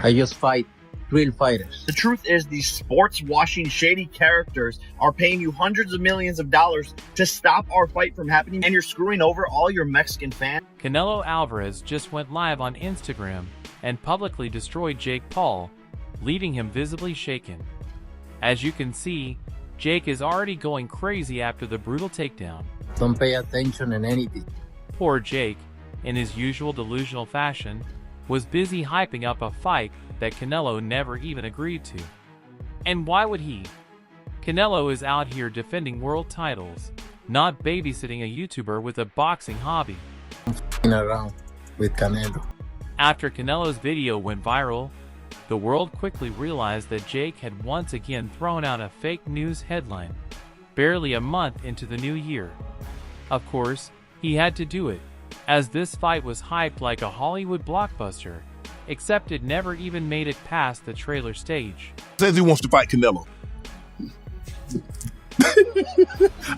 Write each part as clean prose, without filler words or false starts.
I just fight real fighters. The truth is, these sports-washing, shady characters are paying you hundreds of millions of dollars to stop our fight from happening, and you're screwing over all your Mexican fans. Canelo Alvarez just went live on Instagram and publicly destroyed Jake Paul, leaving him visibly shaken. As you can see, Jake is already going crazy after the brutal takedown. Don't pay attention in anything. Poor Jake, in his usual delusional fashion, was busy hyping up a fight that Canelo never even agreed to. And why would he? Canelo is out here defending world titles, not babysitting a YouTuber with a boxing hobby. I'm around with Canelo. After Canelo's video went viral, the world quickly realized that Jake had once again thrown out a fake news headline, barely a month into the new year. Of course, he had to do it, as this fight was hyped like a Hollywood blockbuster, except it never even made it past the trailer stage. Says he wants to fight Canelo.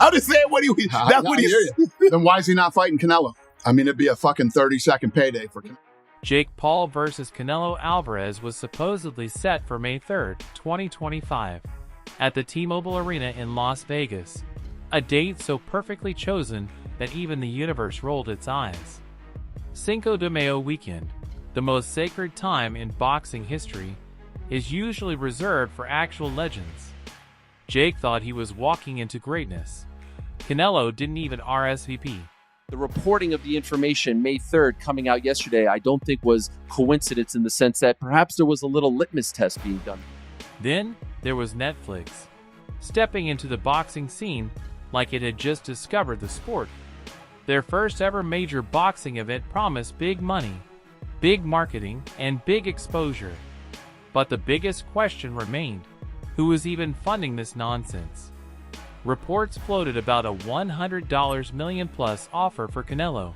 I'm just saying what he. That's what he. Then why is he not fighting Canelo? I mean, it'd be a fucking 30-second payday for Canelo. Jake Paul versus Canelo Alvarez was supposedly set for May 3rd, 2025, at the T-Mobile Arena in Las Vegas, a date so perfectly chosen that even the universe rolled its eyes. Cinco de Mayo weekend, the most sacred time in boxing history, is usually reserved for actual legends. Jake thought he was walking into greatness. Canelo didn't even RSVP. The reporting of the information May 3rd coming out yesterday, I don't think was coincidence in the sense that perhaps there was a little litmus test being done. Then there was Netflix, stepping into the boxing scene like it had just discovered the sport. Their first ever major boxing event promised big money, big marketing, and big exposure. But the biggest question remained: who was even funding this nonsense? Reports floated about a $100 million plus offer for Canelo.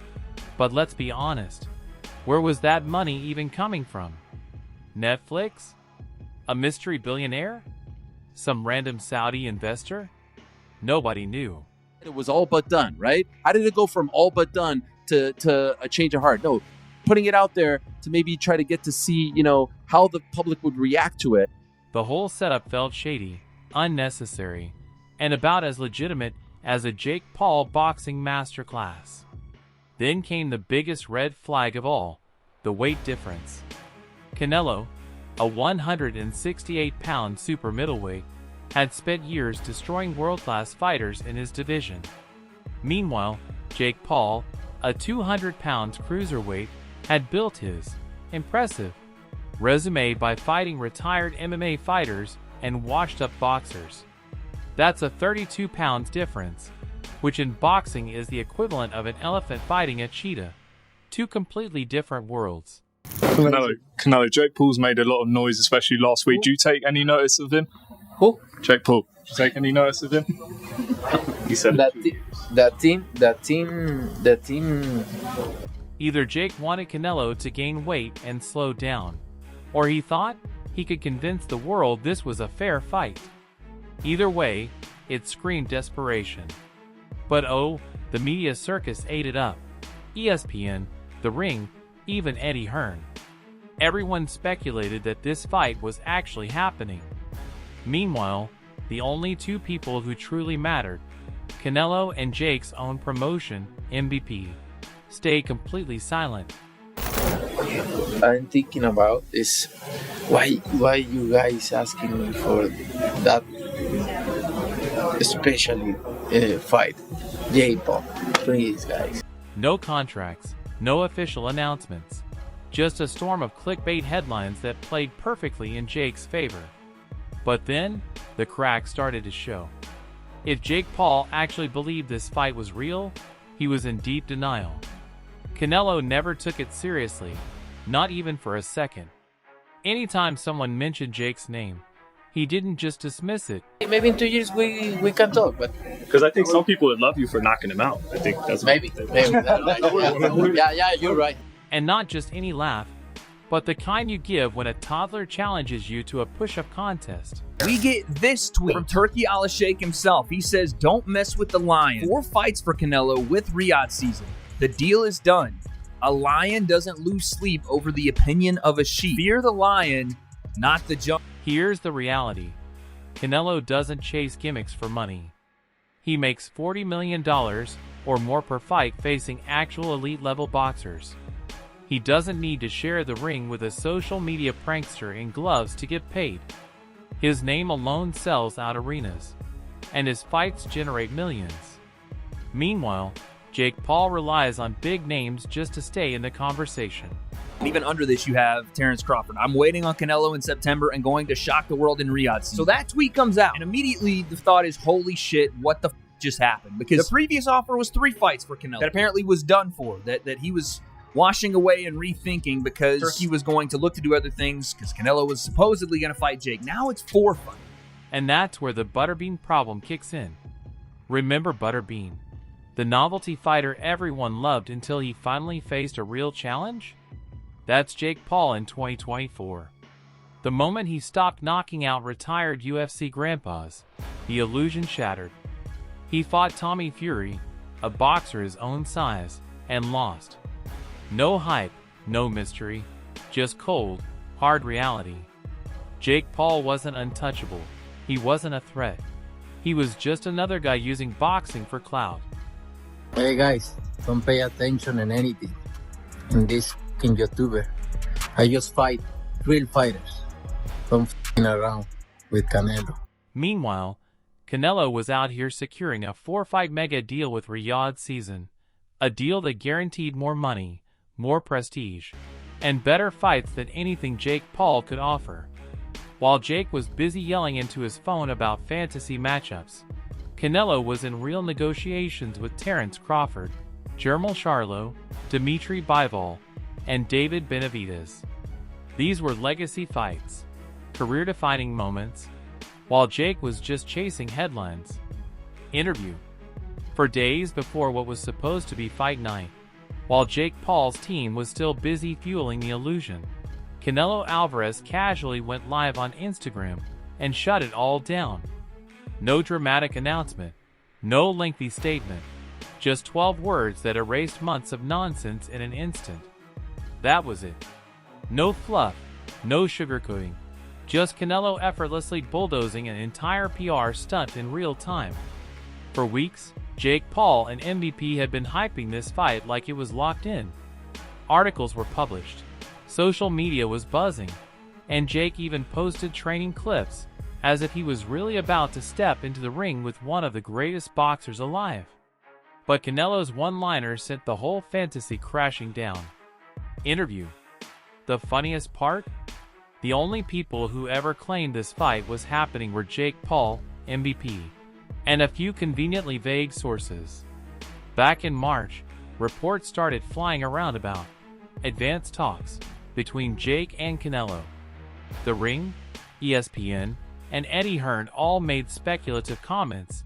But let's be honest, where was that money even coming from? Netflix? A mystery billionaire? Some random Saudi investor? Nobody knew. It was all but done, right? How did it go from all but done to a change of heart? No, putting it out there to maybe try to get to see, how the public would react to it. The whole setup felt shady, unnecessary, and about as legitimate as a Jake Paul boxing masterclass. Then came the biggest red flag of all, the weight difference. Canelo, a 168-pound super middleweight, had spent years destroying world-class fighters in his division. Meanwhile, Jake Paul, a 200-pound cruiserweight, had built his impressive resume by fighting retired MMA fighters and washed-up boxers. That's a 32 pounds difference, which in boxing is the equivalent of an elephant fighting a cheetah. Two completely different worlds. Canelo, Jake Paul's made a lot of noise, especially last week. Do you take any notice of him? Who? Jake Paul. Do you take any notice of him? He said that team. Either Jake wanted Canelo to gain weight and slow down, or he thought he could convince the world this was a fair fight. Either way, it screamed desperation. But oh, the media circus ate it up. ESPN, The Ring, even Eddie Hearn. Everyone speculated that this fight was actually happening. Meanwhile, the only two people who truly mattered, Canelo and Jake's own promotion, MVP, stayed completely silent. I'm thinking about is why you guys asking me for that especially fight. Jake Paul, please guys. No contracts, no official announcements, just a storm of clickbait headlines that played perfectly in Jake's favor. But then, the cracks started to show. If Jake Paul actually believed this fight was real, he was in deep denial. Canelo never took it seriously, not even for a second. Anytime someone mentioned Jake's name, he didn't just dismiss it. Maybe in 2 years we can talk, but because I think some people would love you for knocking him out. I think that's maybe. Yeah, you're right. And not just any laugh, but the kind you give when a toddler challenges you to a push-up contest. We get this tweet from Turkey Al-Sheikh himself. He says, "Don't mess with the Lion. 4 fights for Canelo with Riyadh season. The deal is done. A lion doesn't lose sleep over the opinion of a sheep. Fear the lion, not the jungle. Here's the reality. Canelo doesn't chase gimmicks for money. He makes $40 million or more per fight facing actual elite-level boxers. He doesn't need to share the ring with a social media prankster in gloves to get paid. His name alone sells out arenas, and his fights generate millions. Meanwhile, Jake Paul relies on big names just to stay in the conversation. And even under this, you have Terrence Crawford. I'm waiting on Canelo in September and going to shock the world in Riyadh. So that tweet comes out, and immediately the thought is, holy shit, what the just happened? Because the previous offer was 3 fights for Canelo that apparently was done for, that he was washing away and rethinking because Turkey was going to look to do other things because Canelo was supposedly going to fight Jake. Now it's 4 fights. And that's where the Butterbean problem kicks in. Remember Butterbean, the novelty fighter everyone loved until he finally faced a real challenge? That's Jake Paul in 2024. The moment he stopped knocking out retired UFC grandpas, the illusion shattered. He fought Tommy Fury, a boxer his own size, and lost. No hype, no mystery, just cold, hard reality. Jake Paul wasn't untouchable. He wasn't a threat. He was just another guy using boxing for clout. Hey guys, don't pay attention in anything. In this fucking YouTuber, I just fight real fighters. Don't f***ing around with Canelo. Meanwhile, Canelo was out here securing a 4-fight mega deal with Riyadh Season, a deal that guaranteed more money, more prestige, and better fights than anything Jake Paul could offer. While Jake was busy yelling into his phone about fantasy matchups, Canelo was in real negotiations with Terrence Crawford, Jermall Charlo, Dimitri Bivol, and David Benavidez. These were legacy fights, career-defining moments, while Jake was just chasing headlines. Interview. For days before what was supposed to be fight night, while Jake Paul's team was still busy fueling the illusion, Canelo Alvarez casually went live on Instagram and shut it all down. No dramatic announcement, no lengthy statement, just 12 words that erased months of nonsense in an instant. That was it. No fluff, no sugarcoating, just Canelo effortlessly bulldozing an entire PR stunt in real time. For weeks, Jake Paul and MVP had been hyping this fight like it was locked in. Articles were published, social media was buzzing, and Jake even posted training clips, as if he was really about to step into the ring with one of the greatest boxers alive. But Canelo's one-liner sent the whole fantasy crashing down. Interview. The funniest part? The only people who ever claimed this fight was happening were Jake Paul, MVP, and a few conveniently vague sources. Back in March, reports started flying around about advanced talks between Jake and Canelo. The Ring, ESPN, and Eddie Hearn all made speculative comments,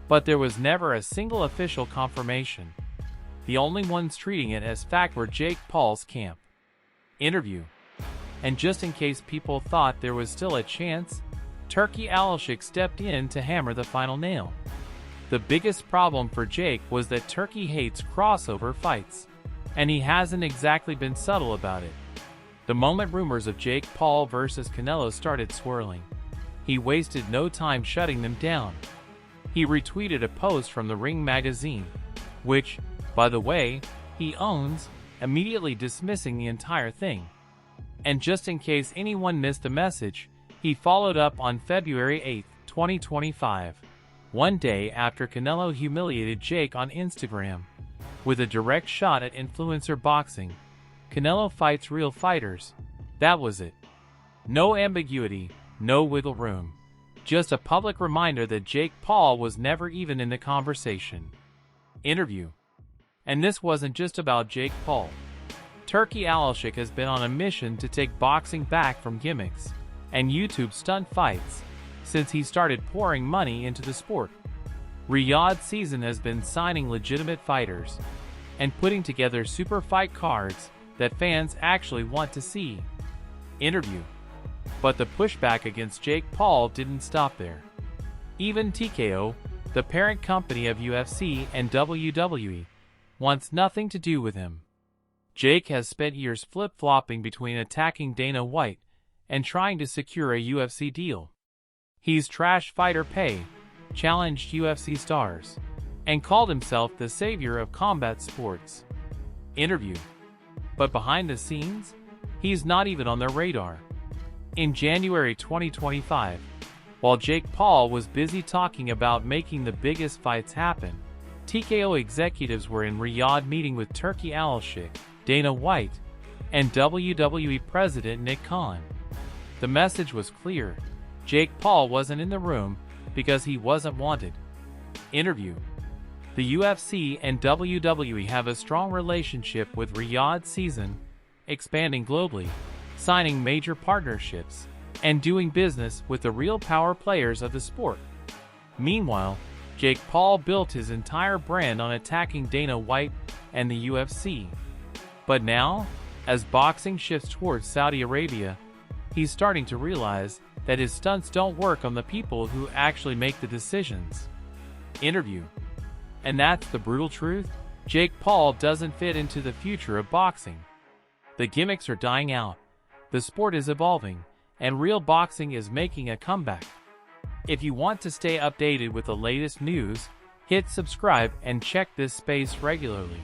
but there was never a single official confirmation. The only ones treating it as fact were Jake Paul's camp. Interview. And just in case people thought there was still a chance, Turki Alashik stepped in to hammer the final nail. The biggest problem for Jake was that Turki hates crossover fights, and he hasn't exactly been subtle about it. The moment rumors of Jake Paul versus Canelo started swirling, he wasted no time shutting them down. He retweeted a post from the Ring magazine, which, by the way, he owns, immediately dismissing the entire thing. And just in case anyone missed the message, he followed up on February 8, 2025, one day after Canelo humiliated Jake on Instagram, with a direct shot at influencer boxing. Canelo fights real fighters. That was it. No ambiguity, no wiggle room. Just a public reminder that Jake Paul was never even in the conversation. Interview. And this wasn't just about Jake Paul. Turki Alashik has been on a mission to take boxing back from gimmicks and YouTube stunt fights since he started pouring money into the sport. Riyadh Season has been signing legitimate fighters and putting together super fight cards that fans actually want to see. Interview. But the pushback against Jake Paul didn't stop there. Even TKO, the parent company of UFC and WWE, wants nothing to do with him. Jake has spent years flip-flopping between attacking Dana White and trying to secure a UFC deal. He's trashed fighter pay, challenged UFC stars, and called himself the savior of combat sports. Interview. But behind the scenes, he's not even on their radar. In January 2025, while Jake Paul was busy talking about making the biggest fights happen, TKO executives were in Riyadh meeting with Turki Al-Sheikh, Dana White, and WWE President Nick Khan. The message was clear. Jake Paul wasn't in the room because he wasn't wanted. Interview. The UFC and WWE have a strong relationship with Riyadh season, expanding globally, signing major partnerships, and doing business with the real power players of the sport. Meanwhile, Jake Paul built his entire brand on attacking Dana White and the UFC. But now, as boxing shifts towards Saudi Arabia, he's starting to realize that his stunts don't work on the people who actually make the decisions. Interview. And that's the brutal truth. Jake Paul doesn't fit into the future of boxing. The gimmicks are dying out, the sport is evolving, and real boxing is making a comeback. If you want to stay updated with the latest news, hit subscribe and check this space regularly.